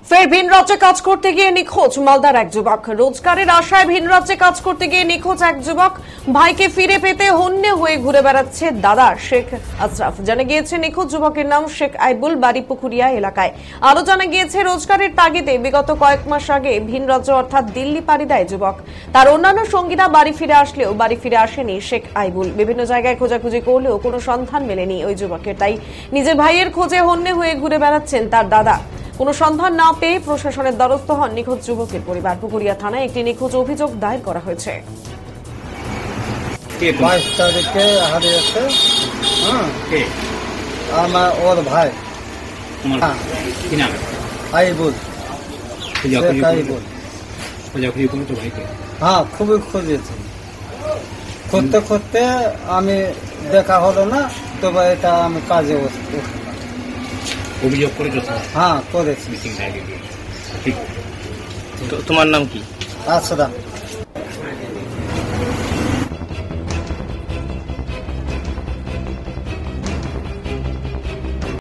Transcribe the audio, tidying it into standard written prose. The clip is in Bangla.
ফের ভিন রাজ্যে কাজ করতে গিয়ে নিখোঁজ মালদার এক যুবক। রোজগারের আশায় ভিন রাজ্যে কাজ করতে গিয়ে নিখোঁজ এক যুবক। ভাইকে ফিরে পেতে হন্যে হয়ে ঘুরে বেড়াচ্ছে দাদা শেখ আশরাফ। জানা গিয়েছে নিখোঁজ যুবকের নাম শেখ আইবুল, বাড়ি পুকুরিয়া এলাকায়। আরো জানা গিয়েছে রোজগারের তাগিদে বিগত কয়েক মাস আগে ভিন রাজ্য অর্থাৎ দিল্লি পাড়ি দেয় যুবক। তার অন্যান্য সঙ্গীরা বাড়ি ফিরে আসলেও বাড়ি ফিরে আসেনি শেখ আইবুল। বিভিন্ন জায়গায় খোঁজাখুঁজি করলেও কোনো সন্ধান মেলেনি ওই যুবকের। তাই নিজের ভাইয়ের খোঁজে হন্যে হয়ে ঘুরে বেড়াচ্ছেন তার দাদা। কোনো সন্ধান না পেয়ে প্রশাসনের দ্বারস্থ হন নিখোঁজ যুবকের পরিবার। পুকুরিয়া থানায় একটি নিখোঁজ অভিযোগ দায়ের করা হয়েছে। 22 তারিখে হারিয়েছে। আমার ওর ভাই আইবুল, হ্যাঁ খুবই খুঁজেছি। খুঁজতে খুঁজতে আমি দেখা হলো না, তবে এটা আমি কাজে অভিযোগ করেছো? হ্যাঁ করেছি। তোমার নাম কি? আশরাফ।